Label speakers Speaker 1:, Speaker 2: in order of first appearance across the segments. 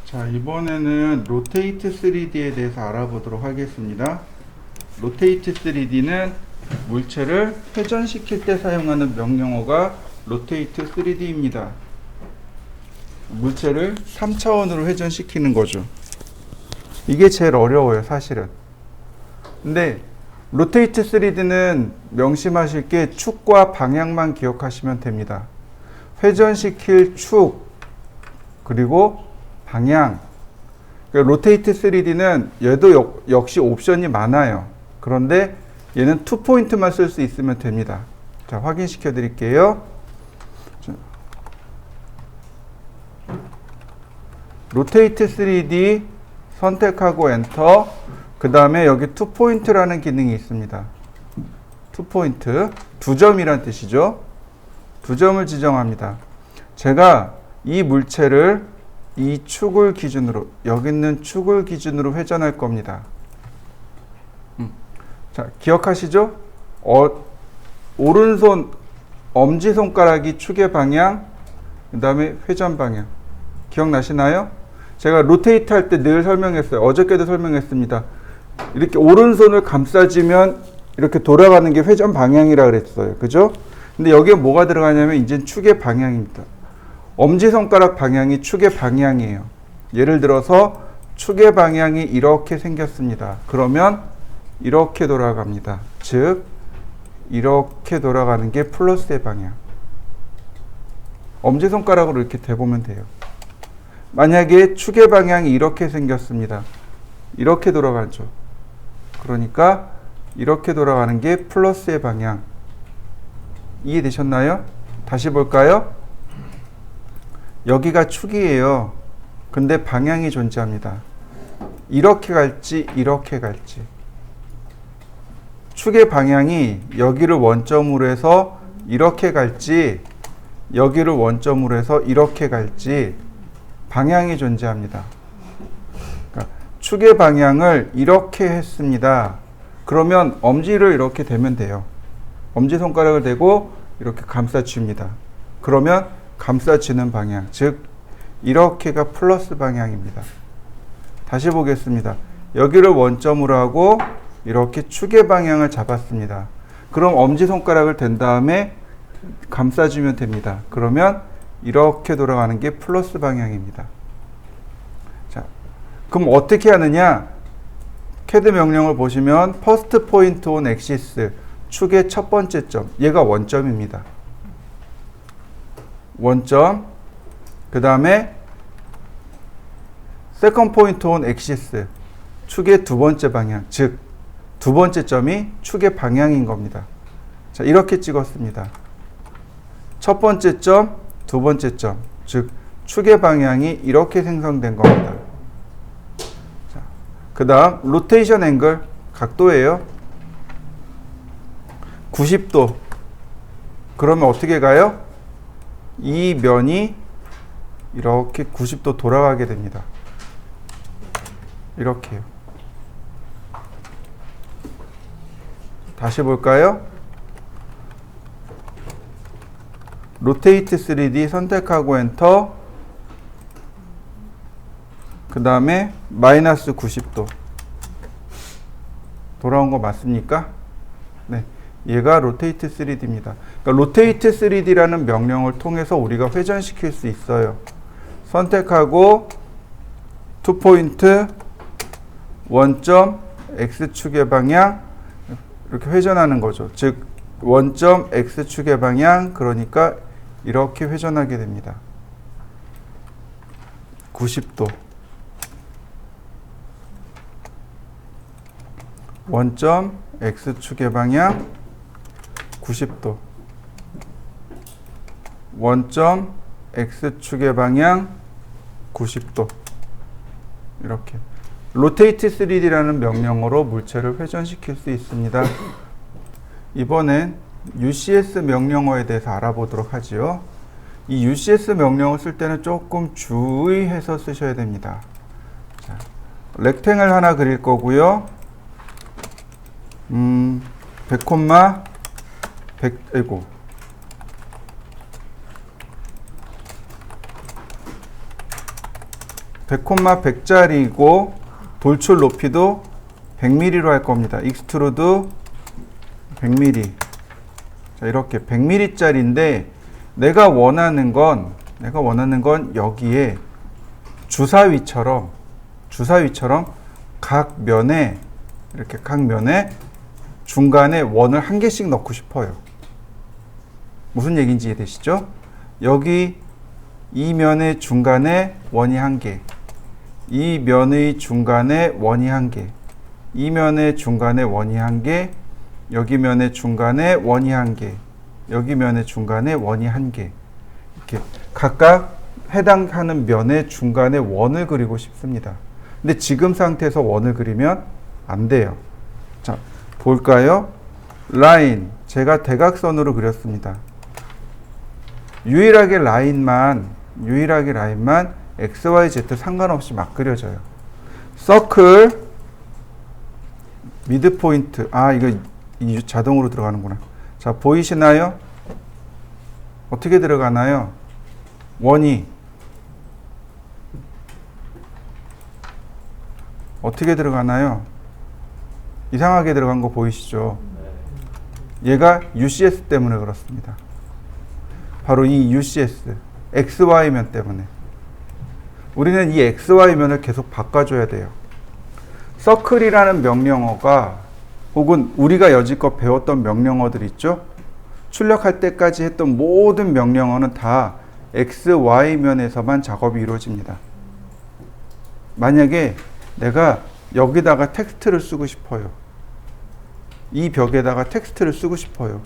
Speaker 1: 자, 이번에는 로테이트 3D에 대해서 알아보도록 하겠습니다. 로테이트 3D는 물체를 회전시킬 때 사용하는 명령어가 로테이트 3D입니다. 물체를 3차원으로 회전시키는 거죠. 이게 제일 어려워요, 사실은. 근데 로테이트 3D는 명심하실 게 축과 방향만 기억하시면 됩니다. 회전시킬 축, 그리고 방향. 로테이트 3D는 얘도 역시 옵션이 많아요. 그런데 얘는 2포인트만 쓸 수 있으면 됩니다. 자, 확인시켜 드릴게요. 로테이트 3D 선택하고 엔터. 그 다음에 여기 2포인트라는 기능이 있습니다. 2포인트, 2점이란 뜻이죠. 2점을 지정합니다. 제가 이 물체를 이 축을 기준으로, 여기 있는 축을 기준으로 회전할 겁니다. 자, 기억하시죠? 오른손 엄지손가락이 축의 방향, 그 다음에 회전 방향. 기억나시나요? 제가 로테이트 할 때 늘 설명했어요. 어저께도 설명했습니다. 이렇게 오른손을 감싸주면 이렇게 돌아가는 게 회전 방향이라 그랬어요. 그죠? 근데 여기에 뭐가 들어가냐면 이제 축의 방향입니다. 엄지손가락 방향이 축의 방향이에요. 예를 들어서 축의 방향이 이렇게 생겼습니다. 그러면 이렇게 돌아갑니다. 즉 이렇게 돌아가는 게 플러스의 방향. 엄지손가락으로 이렇게 대보면 돼요. 만약에 축의 방향이 이렇게 생겼습니다. 이렇게 돌아가죠. 그러니까 이렇게 돌아가는 게 플러스의 방향. 이해되셨나요? 다시 볼까요? 여기가 축이에요. 근데 방향이 존재합니다. 이렇게 갈지 이렇게 갈지. 축의 방향이 여기를 원점으로 해서 이렇게 갈지, 여기를 원점으로 해서 이렇게 갈지 방향이 존재합니다. 그러니까 축의 방향을 이렇게 했습니다. 그러면 엄지를 이렇게 대면 돼요. 엄지손가락을 대고 이렇게 감싸줍니다. 그러면 감싸지는 방향, 즉 이렇게가 플러스 방향입니다. 다시 보겠습니다. 여기를 원점으로 하고 이렇게 축의 방향을 잡았습니다. 그럼 엄지손가락을 댄 다음에 감싸주면 됩니다. 그러면 이렇게 돌아가는 게 플러스 방향입니다. 자, 그럼 어떻게 하느냐? CAD 명령을 보시면 First Point on Axis, 축의 첫 번째 점, 얘가 원점입니다. 원점. 그 다음에 Second Point on Axis, 축의 두 번째 방향, 즉 두 번째 점이 축의 방향인 겁니다. 자, 이렇게 찍었습니다. 첫 번째 점, 두 번째 점, 즉 축의 방향이 이렇게 생성된 겁니다. 자, 그 다음 로테이션 앵글, 각도예요. 90도. 그러면 어떻게 가요? 이 면이 이렇게 90도 돌아가게 됩니다. 이렇게요. 다시 볼까요? 로테이트 3D 선택하고 엔터. 그 다음에 마이너스 90도. 돌아온 거 맞습니까? 네. 얘가 로테이트 3D입니다. 그러니까 로테이트 3D라는 명령을 통해서 우리가 회전시킬 수 있어요. 선택하고 2포인트, 원점, X축의 방향, 이렇게 회전하는 거죠. 즉 원점 X축의 방향, 그러니까 이렇게 회전하게 됩니다. 90도. 원점 X축의 방향 90도. 원점 X축의 방향 90도. 이렇게 로테이트 3D라는 명령어로 물체를 회전시킬 수 있습니다. 이번엔 UCS 명령어에 대해서 알아보도록 하지요. 이 UCS 명령어 쓸 때는 조금 주의해서 쓰셔야 됩니다. 자, 렉탱을 하나 그릴 거고요. 100, 100, 아이고. 100콤마 100짜리이고 돌출 높이도 100mm로 할 겁니다. 익스트루드 100mm. 자, 이렇게 100mm짜리인데 내가 원하는 건 여기에 주사위처럼 각 면에 중간에 원을 한 개씩 넣고 싶어요. 무슨 얘기인지 이해되시죠? 여기 이 면의 중간에 원이 한 개, 이 면의 중간에 원이 한 개, 이 면의 중간에 원이 한 개, 여기 면의 중간에 원이 한 개, 여기 면의 중간에 원이 한 개. 이렇게 각각 해당하는 면의 중간에 원을 그리고 싶습니다. 근데 지금 상태에서 원을 그리면 안 돼요. 자, 볼까요? 라인, 제가 대각선으로 그렸습니다. 유일하게 라인만 x, y, z 상관없이 막 그려져요. 서클, 미드 포인트. 아, 이거 자동으로 들어가는구나. 자, 보이시나요? 어떻게 들어가나요? 원이 어떻게 들어가나요? 이상하게 들어간 거 보이시죠? 얘가 UCS 때문에 그렇습니다. 바로 이 UCS, XY면 때문에. 우리는 이 XY면을 계속 바꿔줘야 돼요. 서클이라는 명령어가 혹은 우리가 여지껏 배웠던 명령어들 있죠? 출력할 때까지 했던 모든 명령어는 다 XY면에서만 작업이 이루어집니다. 만약에 내가 여기다가 텍스트를 쓰고 싶어요. 이 벽에다가 텍스트를 쓰고 싶어요.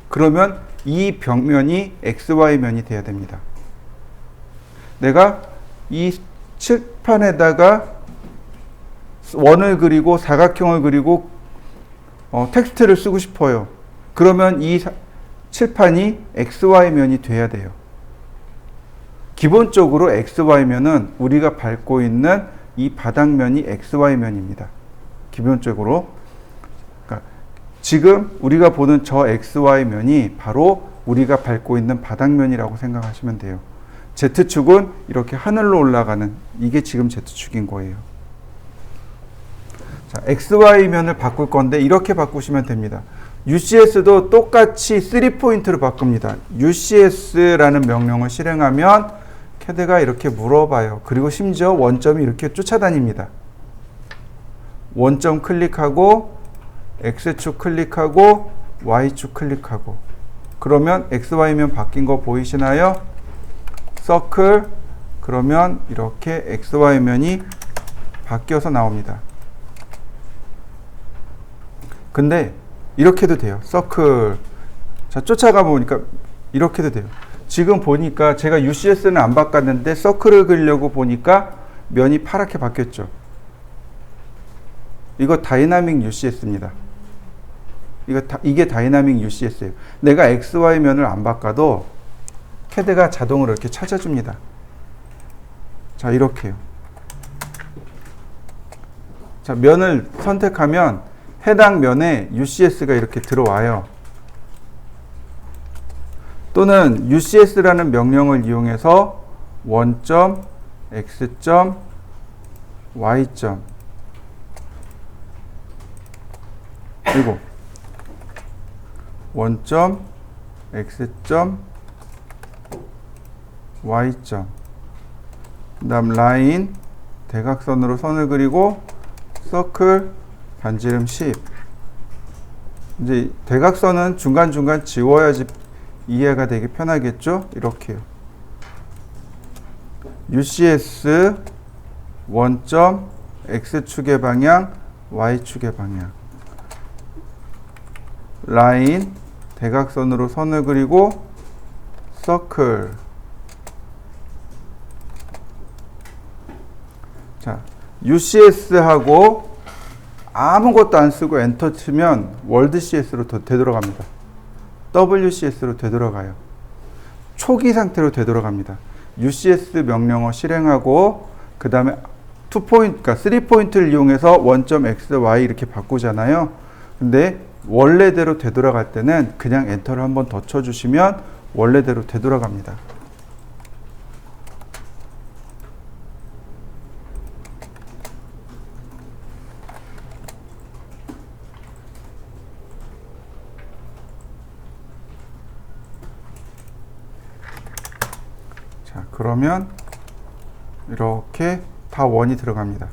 Speaker 1: 그러면 이 벽면이 XY면이 돼야 됩니다. 내가 이 칠판에다가 원을 그리고 사각형을 그리고 텍스트를 쓰고 싶어요. 그러면 이 칠판이 XY면이 돼야 돼요. 기본적으로 XY면은 우리가 밟고 있는 이 바닥면이 XY면입니다. 기본적으로. 그러니까 지금 우리가 보는 저 XY면이 바로 우리가 밟고 있는 바닥면이라고 생각하시면 돼요. Z축은 이렇게 하늘로 올라가는 이게 지금 Z축인 거예요. 자, XY면을 바꿀 건데 이렇게 바꾸시면 됩니다. UCS도 똑같이 3포인트로 바꿉니다. UCS라는 명령을 실행하면 캐드가 이렇게 물어봐요. 그리고 심지어 원점이 이렇게 쫓아다닙니다. 원점 클릭하고 X축 클릭하고 Y축 클릭하고 그러면 XY면 바뀐 거 보이시나요? 서클 그러면 이렇게 XY면이 바뀌어서 나옵니다. 근데 이렇게도 돼요. 서클. 자, 쫓아가 보니까 이렇게도 돼요. 지금 보니까 제가 UCS는 안 바꿨는데 서클을 그리려고 보니까 면이 파랗게 바뀌었죠. 이거 다이나믹 UCS입니다. 이게 다이나믹 UCS예요. 내가 XY면을 안 바꿔도 캐드가 자동으로 이렇게 찾아줍니다. 자, 이렇게요. 자, 면을 선택하면 해당 면에 UCS가 이렇게 들어와요. 또는 UCS라는 명령을 이용해서 원점, X점, Y점 그리고 원점, X점, Y점 그 다음 라인, 대각선으로 선을 그리고 서클, 반지름 10 이제 대각선은 중간중간 지워야지 이해가 되게 편하겠죠? 이렇게요. UCS 원점 X축의 방향, Y축의 방향 라인, 대각선으로 선을 그리고 서클 자, UCS하고 아무것도 안 쓰고 엔터 치면 월드 CS로 되돌아갑니다. WCS로 되돌아가요. 초기 상태로 되돌아갑니다. UCS 명령어 실행하고 그 다음에 2포인트, 그러니까 3포인트를 이용해서 원점 X, Y 이렇게 바꾸잖아요. 근데 원래대로 되돌아갈 때는 그냥 엔터를 한번 더 쳐주시면 원래대로 되돌아갑니다. 그러면 이렇게 다 원이 들어갑니다.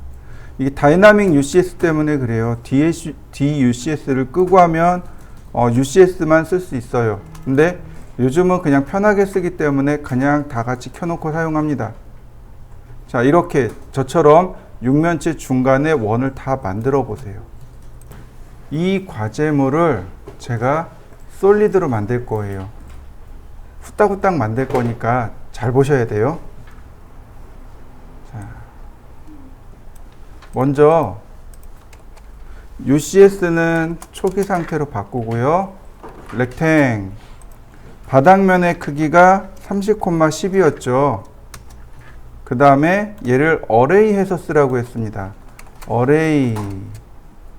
Speaker 1: 이게 다이나믹 UCS 때문에 그래요. DUCS를 끄고 하면 UCS만 쓸 수 있어요. 근데 요즘은 그냥 편하게 쓰기 때문에 그냥 다 같이 켜놓고 사용합니다. 자, 이렇게 저처럼 육면체 중간에 원을 다 만들어 보세요. 이 과제물을 제가 솔리드로 만들 거예요. 후딱후딱 만들 거니까 잘 보셔야 돼요. 자, 먼저 UCS는 초기 상태로 바꾸고요. 렉탱 바닥면의 크기가 30,10이었죠. 그 다음에 얘를 어레이 해서 쓰라고 했습니다. 어레이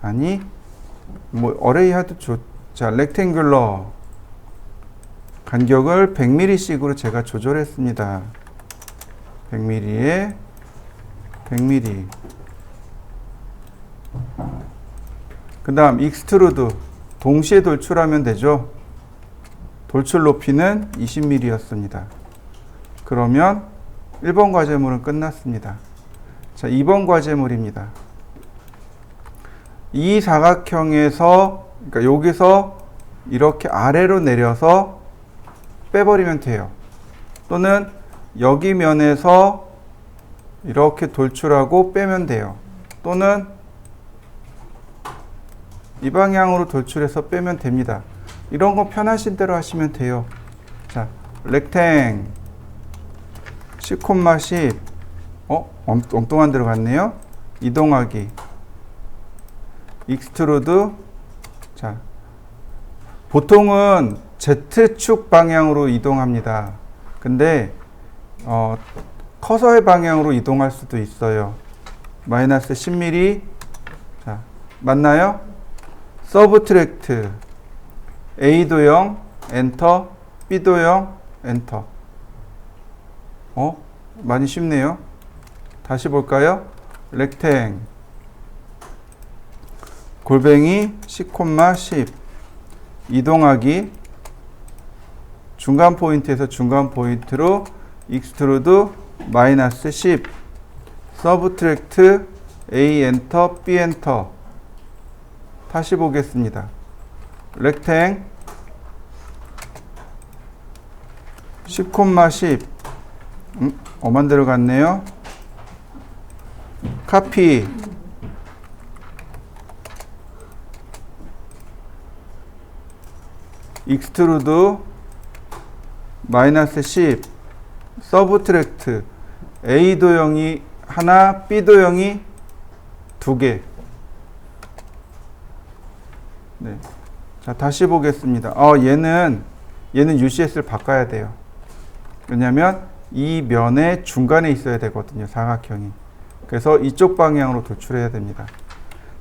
Speaker 1: 아니 뭐 어레이 해도 좋. 자, 렉탱귤러 간격을 100mm씩으로 제가 조절했습니다. 100mm에 100mm. 그 다음 익스트루드 동시에 돌출하면 되죠. 돌출 높이는 20mm였습니다. 그러면 1번 과제물은 끝났습니다. 자, 2번 과제물입니다. 이 사각형에서 그러니까 여기서 이렇게 아래로 내려서 빼버리면 돼요. 또는 여기 면에서 이렇게 돌출하고 빼면 돼요. 또는 이 방향으로 돌출해서 빼면 됩니다. 이런 거 편하신 대로 하시면 돼요. 자, 렉탱 10,10 엉뚱한 데로 갔네요. 이동하기 익스트루드. 자, 보통은 Z축 방향으로 이동합니다. 근데 커서의 방향으로 이동할 수도 있어요. 마이너스 10mm. 자, 맞나요? 서브트랙트 A도형 엔터, B도형 엔터. 많이 쉽네요. 다시 볼까요? 렉탱 골뱅이 10,10 이동하기 중간 포인트에서 중간 포인트로 익스트루드 마이너스 10 서브트랙트 A 엔터 B 엔터. 다시 보겠습니다. 렉탱 10,10 엄한 데로 갔네요. 카피 익스트루드 마이너스 10 서브트랙트 A 도형이 하나 B 도형이 두 개. 네. 자, 다시 보겠습니다. 얘는 UCS를 바꿔야 돼요. 왜냐면 이 면의 중간에 있어야 되거든요. 사각형이. 그래서 이쪽 방향으로 도출해야 됩니다.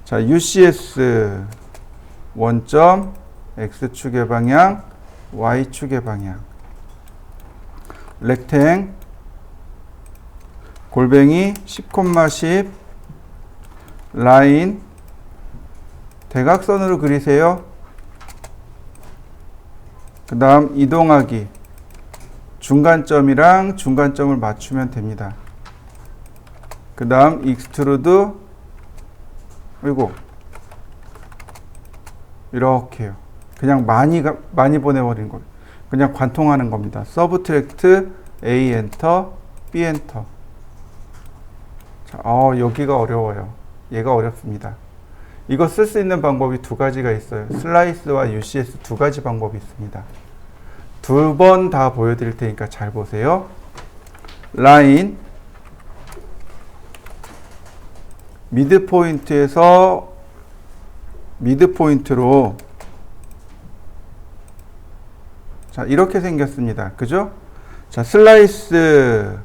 Speaker 1: 자, UCS 원점 X축의 방향, Y축의 방향. 렉탱 골뱅이 10,10 라인 대각선으로 그리세요. 그 다음 이동하기 중간점이랑 중간점을 맞추면 됩니다. 그 다음 익스트루드 이렇게요. 그냥 많이 보내버린 거예요. 그냥 관통하는 겁니다. 서브트랙트 A 엔터 B 엔터. 자, 여기가 어려워요. 얘가 어렵습니다. 이거 쓸 수 있는 방법이 두 가지가 있어요. 슬라이스와 UCS 두 가지 방법이 있습니다. 두 번 다 보여드릴 테니까 잘 보세요. 라인 미드포인트에서 미드포인트로 자, 이렇게 생겼습니다. 그죠? 자, 슬라이스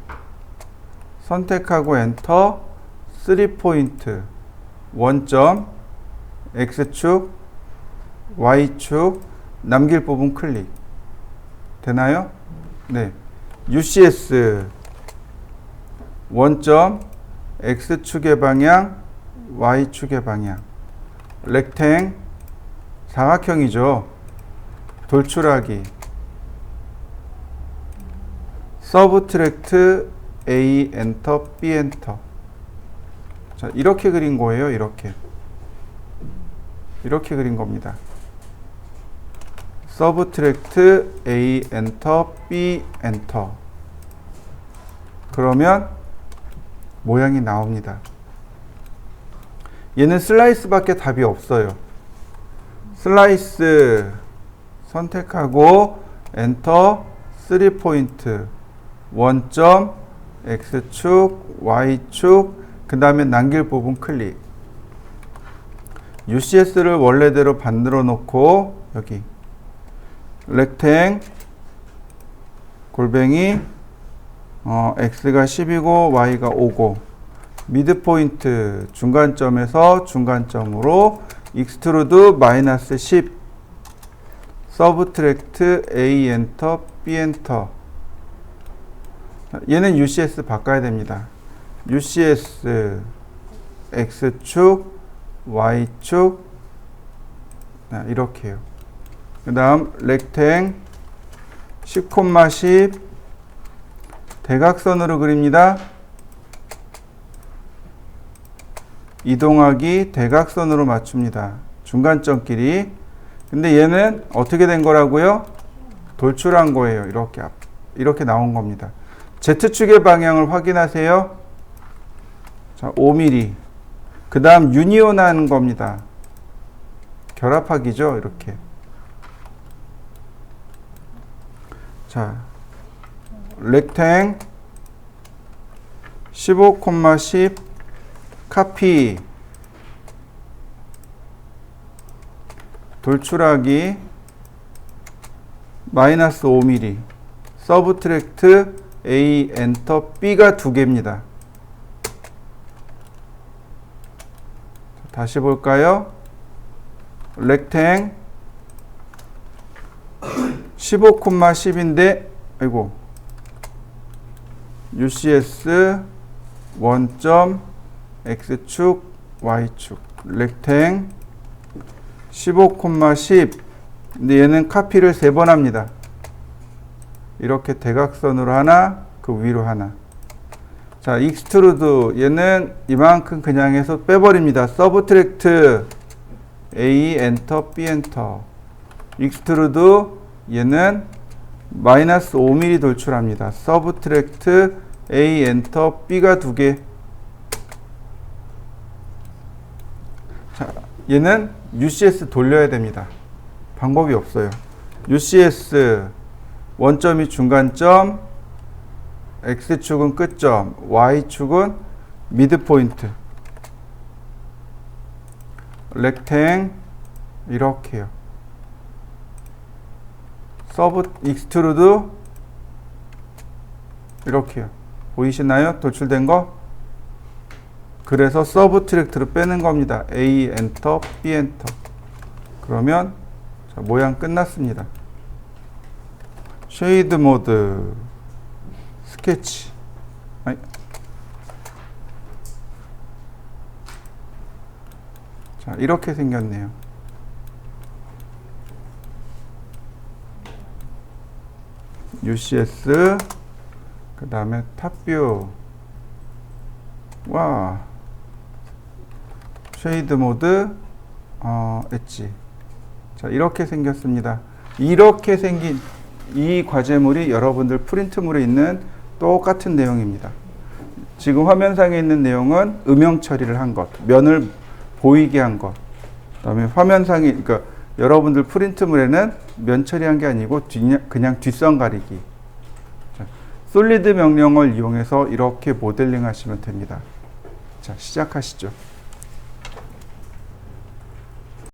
Speaker 1: 선택하고 엔터 3포인트 원점 X축 Y축 남길 부분 클릭 되나요? 네. UCS 원점 X축의 방향 Y축의 방향 렉탱 사각형이죠. 돌출하기 서브트랙트 A 엔터 B 엔터. 자, 이렇게 그린 거예요. 이렇게 그린 겁니다. 서브트랙트 A 엔터 B 엔터. 그러면 모양이 나옵니다. 얘는 슬라이스밖에 답이 없어요. 슬라이스 선택하고 엔터 3포인트 원점 X축 Y축 그 다음에 남길 부분 클릭. UCS를 원래대로 만들어 놓고 여기 렉탱 골뱅이 X가 10이고 Y가 5고 미드포인트 중간점에서 중간점으로 익스트루드 마이너스 10 서브트랙트 A 엔터 B 엔터. 얘는 UCS 바꿔야 됩니다. UCS X축 Y축 이렇게요. 그 다음 렉탱 10,10 대각선으로 그립니다. 이동하기 대각선으로 맞춥니다. 중간점끼리. 근데 얘는 어떻게 된 거라고요? 돌출한 거예요. 이렇게 나온 겁니다. Z축의 방향을 확인하세요. 자, 5mm. 그 다음 유니온하는 겁니다. 결합하기죠. 이렇게. 자, 렉탱 15,10 카피 돌출하기 마이너스 5mm 서브트랙트 A 엔터 B가 2개입니다. 다시 볼까요? 렉탱 15,10인데 아이고 UCS 원점 X축 Y축 렉탱 15,10 근데 얘는 카피를 3번 합니다. 이렇게 대각선으로 하나 그 위로 하나. 자, 익스트루드 얘는 이만큼 그냥 해서 빼버립니다. 서브트랙트 A 엔터 B 엔터. 익스트루드 얘는 마이너스 5mm 돌출합니다. 서브트랙트 A 엔터 B가 2개. 자, 얘는 UCS 돌려야 됩니다. 방법이 없어요. UCS 원점이 중간점, X축은 끝점, Y축은 미드포인트. 렉탱 이렇게요. 서브 익스트루드 이렇게요. 보이시나요? 돌출된 거? 그래서 서브트랙트로 빼는 겁니다. A 엔터 B 엔터. 그러면 자, 모양 끝났습니다. 쉐이드 모드 스케치. 자, 이렇게 생겼네요. UCS 그 다음에 탑뷰. 와, 쉐이드 모드 엣지. 자, 이렇게 생겼습니다. 이렇게 생긴 이 과제물이 여러분들 프린트물에 있는 똑같은 내용입니다. 지금 화면상에 있는 내용은 음영 처리를 한 것, 면을 보이게 한 것. 그다음에 화면상에 그러니까 여러분들 프린트물에는 면 처리한 게 아니고 그냥 뒷선 가리기. 자, 솔리드 명령을 이용해서 이렇게 모델링 하시면 됩니다. 자, 시작하시죠.